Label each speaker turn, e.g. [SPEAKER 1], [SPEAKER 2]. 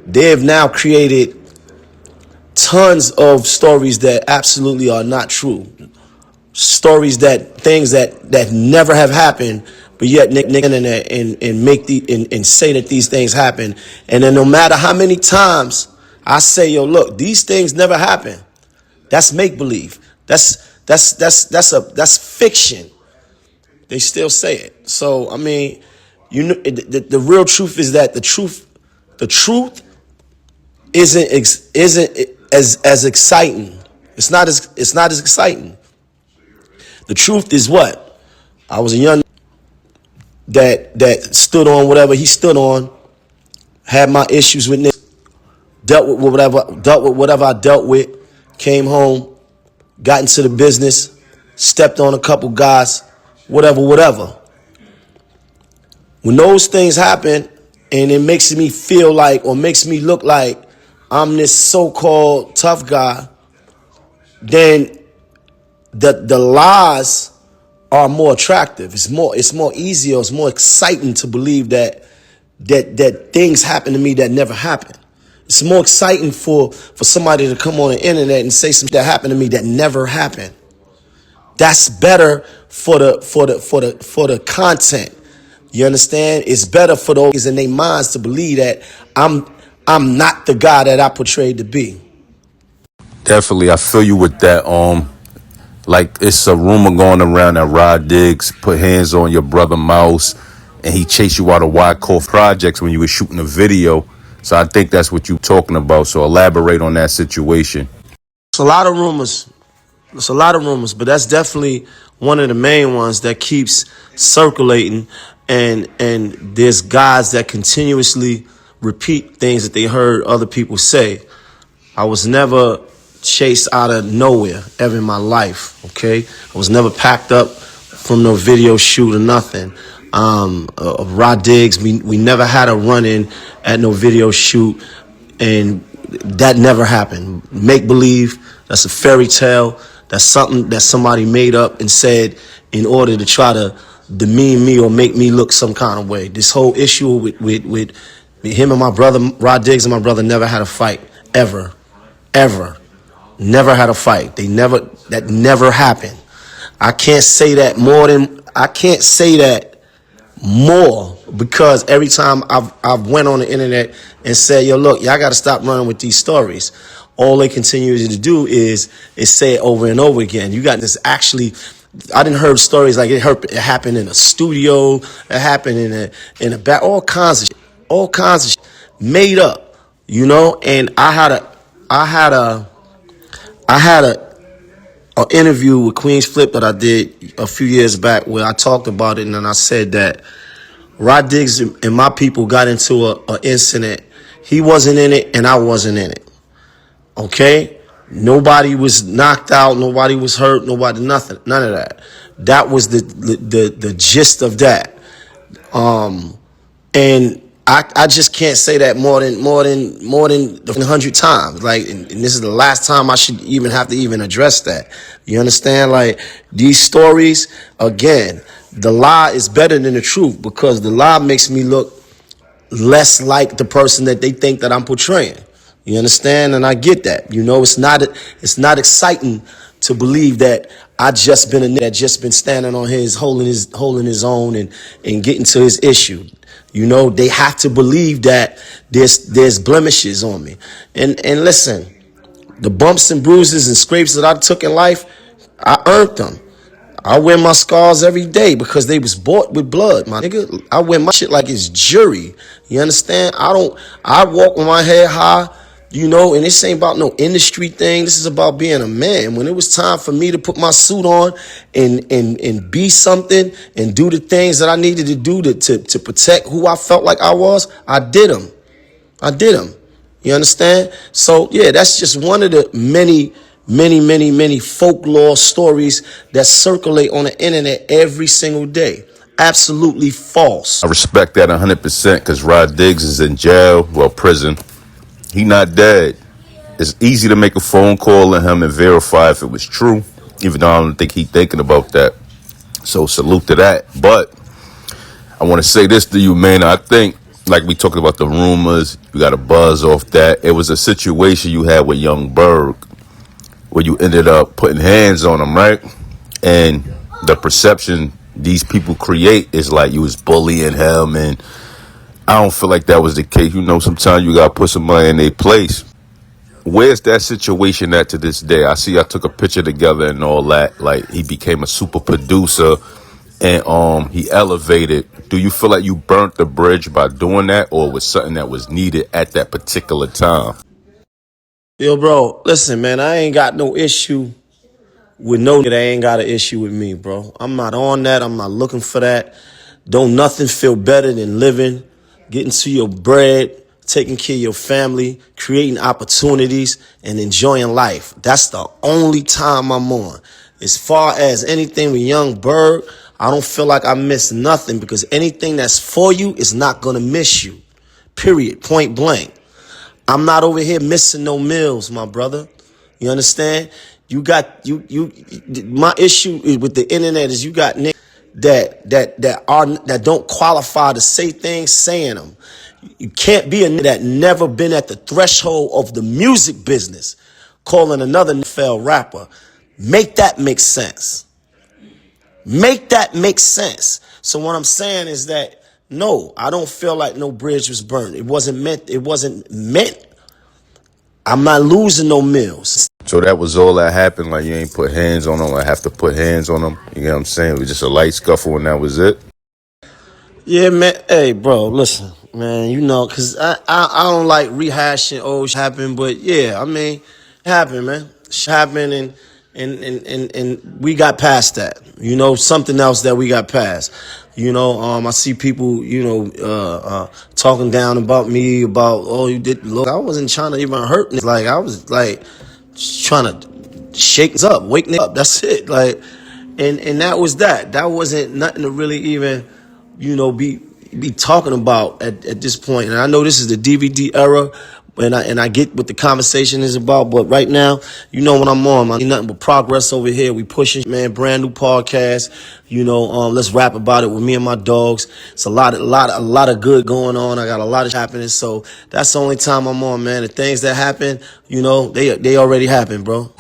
[SPEAKER 1] they have now created tons of stories that absolutely are not true. Stories things that never have happened, but yet internet and make and say that these things happen. And then no matter how many times I say, yo, look, these things never happen. That's make believe. That's fiction. They still say it. So I mean, the real truth is that the truth isn't as exciting. It's not as exciting. The truth is what? I was a young that stood on whatever he stood on, had my issues with niggas, dealt with whatever I dealt with, came home, got into the business, stepped on a couple guys, whatever. When those things happen and it makes me feel like, or makes me look like I'm this so-called tough guy, then the lies are more attractive. It's more easier, it's more exciting to believe that things happen to me that never happened. It's more exciting for somebody to come on the internet and say something that happened to me that never happened. That's better for the content. You understand? It's better for those in their minds to believe that I'm not the guy that I portrayed to be.
[SPEAKER 2] Definitely, I feel you with that. Like it's a rumor going around that Rod Diggs put hands on your brother Mouse, and he chased you out of Wyckoff Projects when you were shooting a video. So I think that's what you're talking about. So elaborate on that situation.
[SPEAKER 1] It's a lot of rumors. But that's definitely one of the main ones that keeps circulating. And there's guys that continuously repeat things that they heard other people say. I was never chased out of nowhere ever in my life, okay? I was never packed up from no video shoot or nothing. Rod Diggs, we never had a run-in at no video shoot, and that never happened. Make believe, that's a fairy tale. That's something that somebody made up and said in order to try to demean me or make me look some kind of way. This whole issue with him and my brother, Rod Diggs and my brother, never had a fight, ever. Never had a fight. That never happened. I can't say that more because every time I've went on the internet and said, yo, look, y'all got to stop running with these stories. All they continue to do is say it over and over again. You got this actually. I didn't heard stories like it happened in a studio, it happened in a back, all kinds of shit made up, you know. And I had a interview with Queen's Flip that I did a few years back where I talked about it, and then I said that Rod Diggs and my people got into a incident. He wasn't in it and I wasn't in it. Okay? Nobody was knocked out, nobody was hurt, nothing, none of that. That was the gist of that. And I just can't say that more than 100 times. Like, and this is the last time I should even have to even address that. You understand? Like, these stories, again, the lie is better than the truth because the lie makes me look less like the person that they think that I'm portraying. You understand? And I get that. You know, it's not exciting to believe that I just been standing on his holding his own and getting to his issue. You know, they have to believe that there's blemishes on me. And listen, the bumps and bruises and scrapes that I took in life, I earned them. I wear my scars every day because they was bought with blood, my nigga. I wear my shit like it's jewelry. You understand? I walk with my head high, you know, and this ain't about no industry thing. This is about being a man. When it was time for me to put my suit on and be something and do the things that I needed to do to protect who I felt like I was, I did them. You understand? So, yeah, that's just one of the many folklore stories that circulate on the internet every single day. Absolutely false.
[SPEAKER 2] I respect that 100% because Rod Diggs is in jail, well, prison. He not dead. It's easy to make a phone call to him and verify if it was true, even though I don't think he's thinking about that. So salute to that. But I want to say this to you, man. I think, like we talked about the rumors, you got a buzz off that. It was a situation you had with Young Berg where you ended up putting hands on him, right? And the perception these people create is like you was bullying him, and I don't feel like that was the case. You know, sometimes you gotta put somebody in their place. Where's that situation at to this day? I see I took a picture together and all that. Like he became a super producer and he elevated. Do you feel like you burnt the bridge by doing that, or was something that was needed at that particular time?
[SPEAKER 1] Yo, bro, listen, man, I ain't got no issue with no nigga that ain't got an issue with me, bro. I'm not on that. I'm not looking for that. Don't nothing feel better than living, getting to your bread, taking care of your family, creating opportunities, and enjoying life. That's the only time I'm on. As far as anything with Young Berg, I don't feel like I miss nothing because anything that's for you is not going to miss you. Period. Point blank. I'm not over here missing no meals, my brother. You understand? You got my issue with the internet is you got niggas that don't qualify to say things saying them. You can't be a nigga that never been at the threshold of the music business calling another failed rapper. Make that make sense. Make that make sense. So what I'm saying is that no, I don't feel like no bridge was burned. It wasn't meant. I'm not losing no meals.
[SPEAKER 2] So that was all that happened. Like you ain't put hands on them. I have to put hands on them. You know what I'm saying? It was just a light scuffle, and that was it.
[SPEAKER 1] Yeah, man. Hey, bro, listen, man. You know, cause I don't like rehashing old shit happened, but yeah, I mean, it happened, man. Shit happened, and we got past that. You know, something else that we got past. You know, I see people, you know, talking down about me about, oh, you did. Look, I wasn't trying to even hurt. Like I was like just trying to shake us up, wake me up. That's it. Like, and that was that. That wasn't nothing to really even, you know, be talking about at this point. And I know this is the DVD era, and I get what the conversation is about. But right now, you know what I'm on, man. Ain't nothing but progress over here. We pushing, man. Brand new podcast. You know, let's rap about it with me and my dogs. It's a lot of good going on. I got a lot of happening. So that's the only time I'm on, man. The things that happen, you know, they already happened, bro.